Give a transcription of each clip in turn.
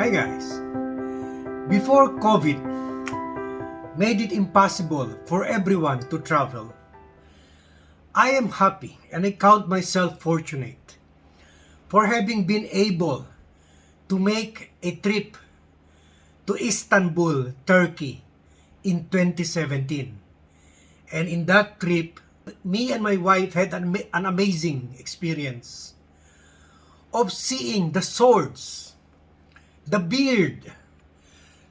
Hi guys! Before COVID made it impossible for everyone to travel, I am happy and I count myself fortunate for having been able to make a trip to Istanbul, Turkey in 2017. And in that trip, me and my wife had an amazing experience of seeing the swords, the beard,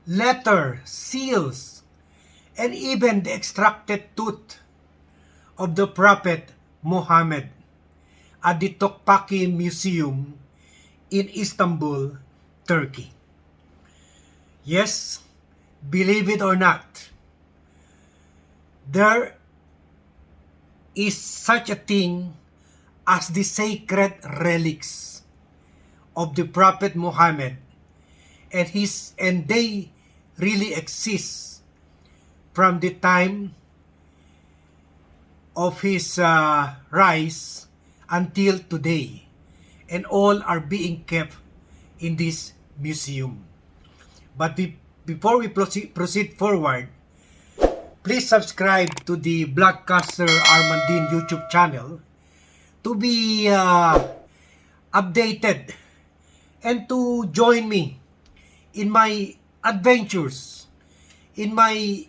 letter, seals, and even the extracted tooth of the Prophet Muhammed at the Topkapi Museum in Istanbul, Turkey. Yes, believe it or not, there is such a thing as the sacred relics of the Prophet Muhammad, and they really exist from the time of his rise until today, and all are being kept in this museum. But before we proceed forward, please subscribe to the Blogcaster Armandine YouTube channel to be updated and to join me in my adventures, in my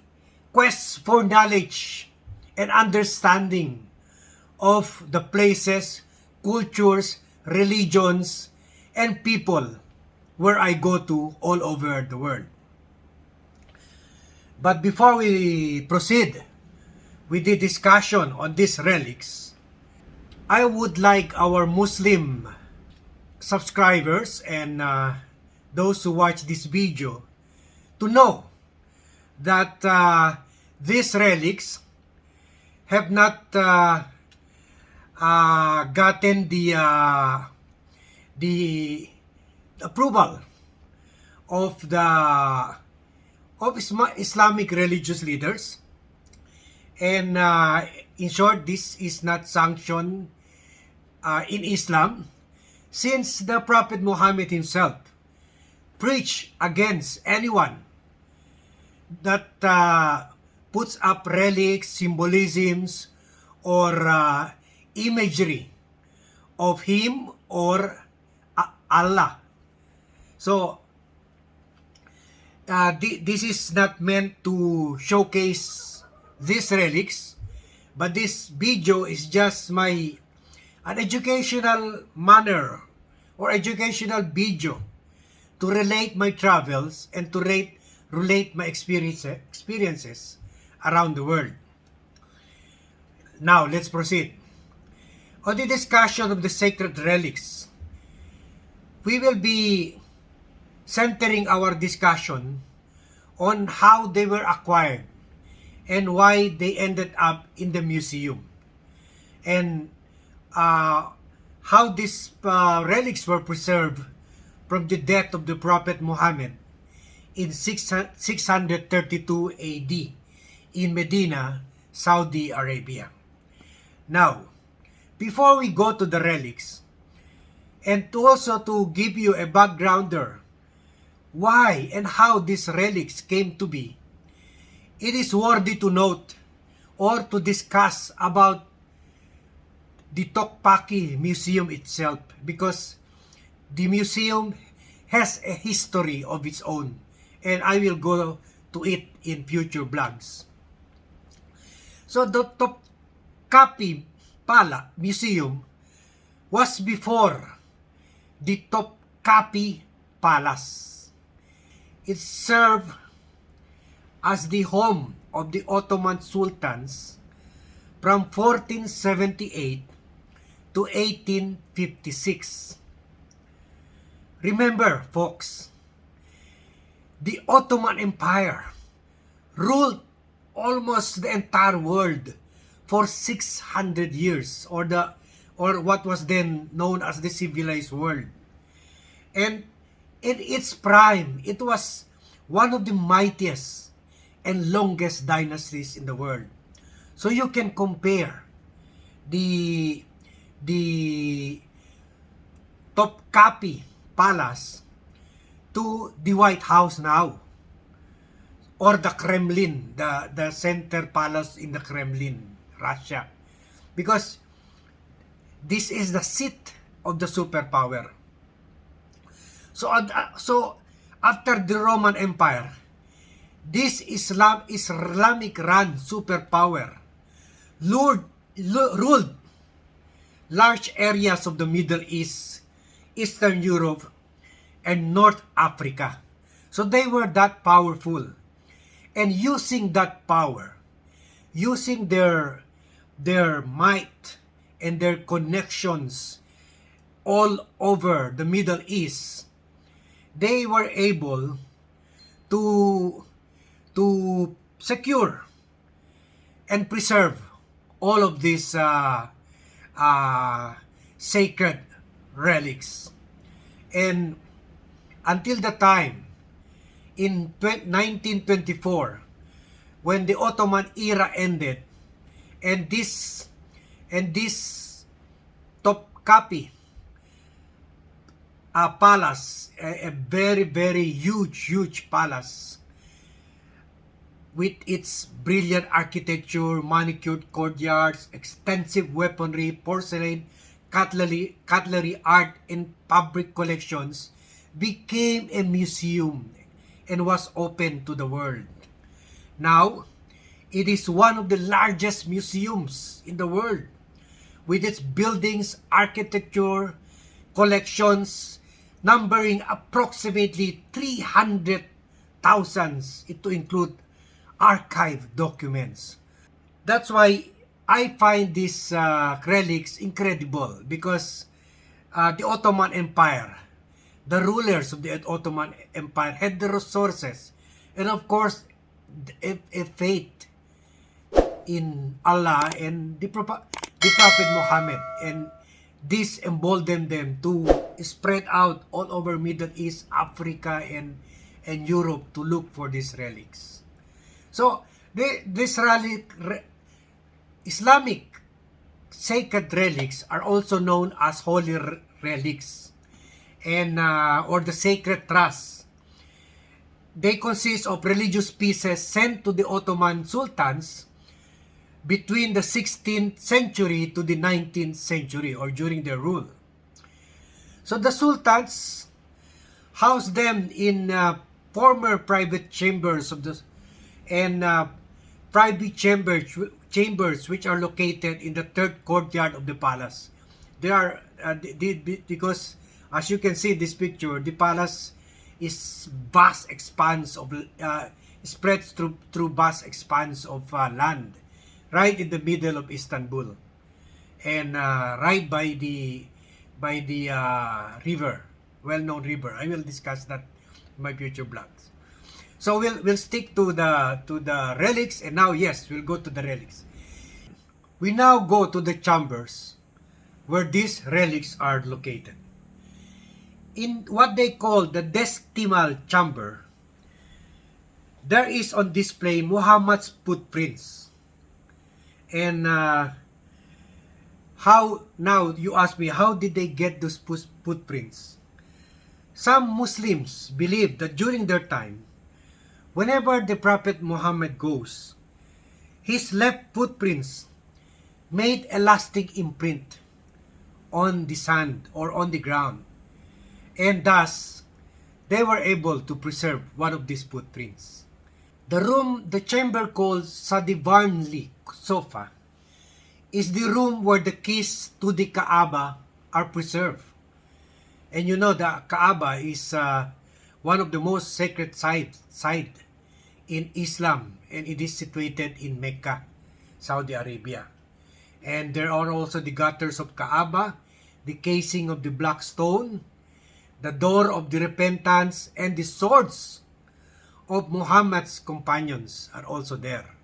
quest for knowledge and understanding of the places, cultures, religions, and people where I go to all over the world. But before we proceed with the discussion on these relics, I would like our Muslim subscribers and those who watch this video to know that these relics have not gotten the approval of Islamic religious leaders, and in short, this is not sanctioned in Islam, since the Prophet Muhammad himself preached against anyone that puts up relics, symbolisms, or imagery of him or Allah. So, this is not meant to showcase these relics, but this video is just an educational manner or educational video to relate my travels and to relate my experiences around the world. Now, let's proceed. On the discussion of the sacred relics, we will be centering our discussion on how they were acquired and why they ended up in the museum, and how these relics were preserved from the death of the Prophet Muhammad in 632 AD in Medina, Saudi Arabia. Now, before we go to the relics, and also to give you a backgrounder why and how these relics came to be, it is worthy to note or to discuss about the Topkapi Museum itself, because the museum has a history of its own, and I will go to it in future vlogs. So the Topkapi Museum was before the Topkapi Palace. It served as the home of the Ottoman sultans from 1478 to 1856. Remember, folks, the Ottoman Empire ruled almost the entire world for 600 years, or what was then known as the civilized world. And in its prime, it was one of the mightiest and longest dynasties in the world. So you can compare the Topkapi Palace to the White House now, or the Kremlin, the center palace in the Kremlin, Russia, because this is the seat of the superpower. So after the Roman Empire, this Islamic run superpower ruled large areas of the Middle East, Eastern Europe, and North Africa. So they were that powerful. And using that power, using their might and their connections all over the Middle East, they were able to secure and preserve all of these sacred relics. And until the time in 1924, when the Ottoman era ended, and this Topkapi palace, a very, very huge palace with its brilliant architecture, manicured courtyards, extensive weaponry, porcelain, cutlery art, and fabric collections, became a museum and was open to the world. Now, it is one of the largest museums in the world, with its buildings, architecture, collections, numbering approximately 300,000, to include archive documents. That's why I find these relics incredible, because the Ottoman Empire, the rulers of the Ottoman Empire, had the resources and of course a faith in Allah and the Prophet Muhammed, and this emboldened them to spread out all over Middle East, Africa, and Europe to look for these relics. So this Islamic sacred relics are also known as holy relics, and or the sacred trust. They consist of religious pieces sent to the Ottoman sultans between the 16th century to the 19th century, or during their rule. So the sultans housed them in former private chambers of private chambers which are located in the third courtyard of the palace. They are because, as you can see in this picture, the palace is vast expanse of spreads through vast expanse of land, right in the middle of Istanbul, and right by the river, well-known river. I will discuss that in my future vlogs. So we'll stick to the relics, and now yes, we'll go to the relics. We now go to the chambers where these relics are located. In what they call the decimal chamber, there is on display Muhammad's footprints. And how, now you ask me, how did they get those footprints? Some Muslims believe that during their time, whenever the Prophet Muhammad goes, his left footprints made a lasting imprint on the sand or on the ground, and thus they were able to preserve one of these footprints. The chamber called Sadivarnli Sofa, is the room where the keys to the Kaaba are preserved. And you know, the Kaaba is one of the most sacred sites in Islam, and it is situated in Mecca, Saudi Arabia. And there are also the gutters of Kaaba, the casing of the black stone, the door of the repentance, and the swords of Muhammad's companions are also there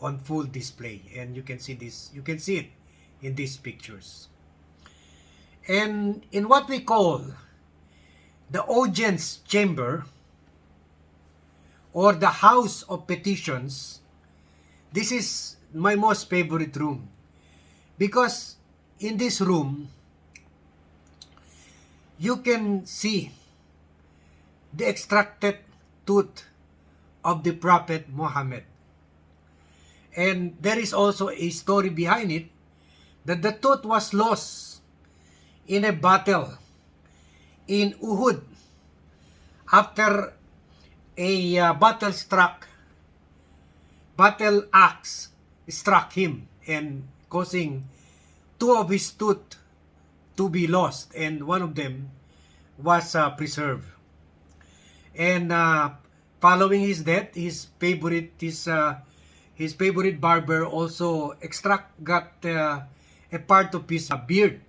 on full display. And you can see this, you can see it in these pictures. And in what we call the audience chamber, or the house of petitions, this is my most favorite room, because in this room you can see the extracted tooth of the Prophet Muhammed. And there is also a story behind it that the tooth was lost in a battle in Uhud after a battle axe struck him and causing two of his tooth to be lost, and one of them was preserved. And following his death, his favorite barber also got a part of his beard,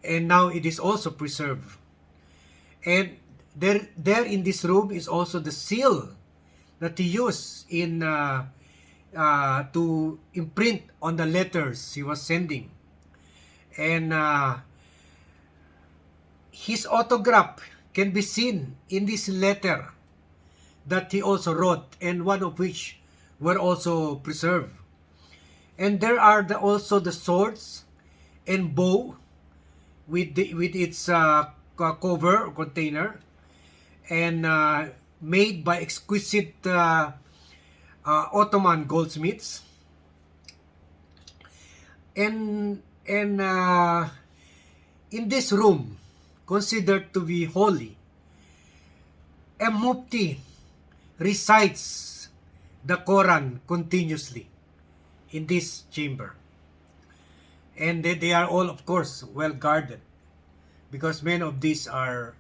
and now it is also preserved. And there in this room is also the seal that he used in to imprint on the letters he was sending. And his autograph can be seen in this letter that he also wrote, and one of which were also preserved. And there are also the swords and bow with its cover or container, and made by exquisite Ottoman goldsmiths. And in this room, considered to be holy, a mufti recites the Quran continuously in this chamber. And they are all, of course, well guarded, because many of these are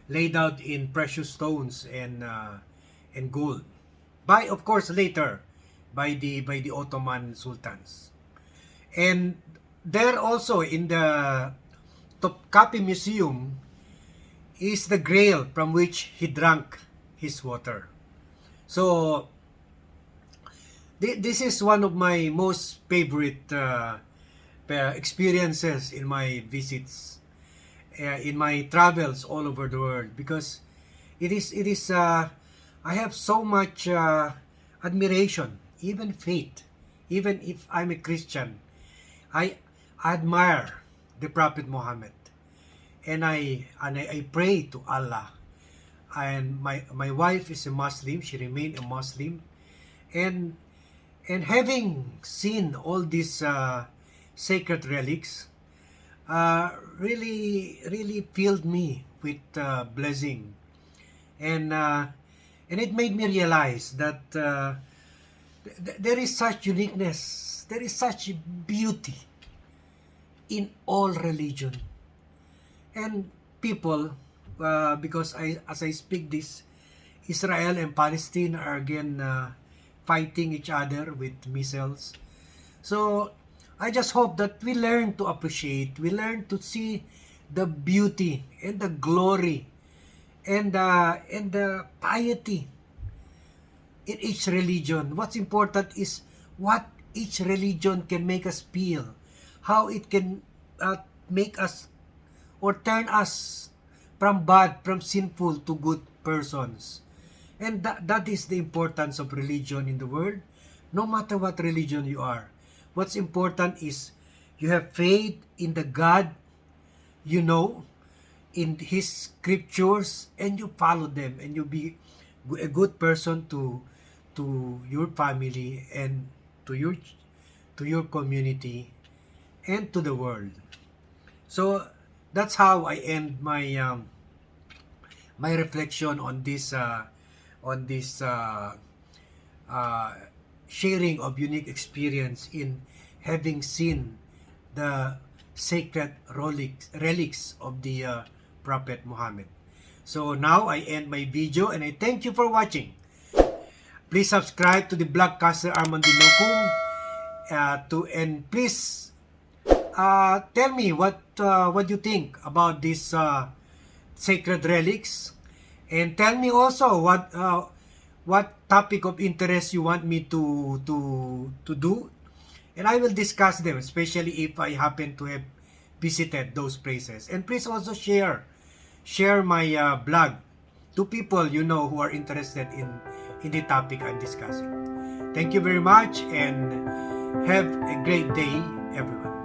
laid out in precious stones and gold. By, of course, later by the Ottoman sultans. And there also in the Topkapi Museum is the grail from which he drank his water. So this is one of my most favorite experiences in my visits, in my travels all over the world, because it is I have so much admiration, even faith. Even if I'm a Christian, I admire the Prophet Muhammad, and I pray to Allah. And my wife is a Muslim; she remained a Muslim, and having seen all these sacred relics, really filled me with blessing, and it made me realize that there is such uniqueness, there is such beauty in all religion. And people, because as I speak this, Israel and Palestine are again fighting each other with missiles. So I just hope that we learn to appreciate, we learn to see the beauty and the glory and the piety in each religion. What's important is what each religion can make us feel, how it can make us or turn us from bad, from sinful to good persons. And that is the importance of religion in the world, no matter what religion you are. What's important is you have faith in the God you know, in His scriptures, and you follow them, and you be a good person to your family and to your community and to the world. So that's how I end my my reflection on this sharing of unique experience in having seen the sacred relics of the Prophet Muhammad. So now I end my video, and I thank you for watching. Please subscribe to the Blogcaster Armando Locum, and please tell me what you think about these sacred relics, and tell me also what topic of interest you want me to do, and I will discuss them, especially if I happen to have visited those places. And please also share my blog to people you know who are interested in the topic I'm discussing. Thank you very much, and have a great day, everyone.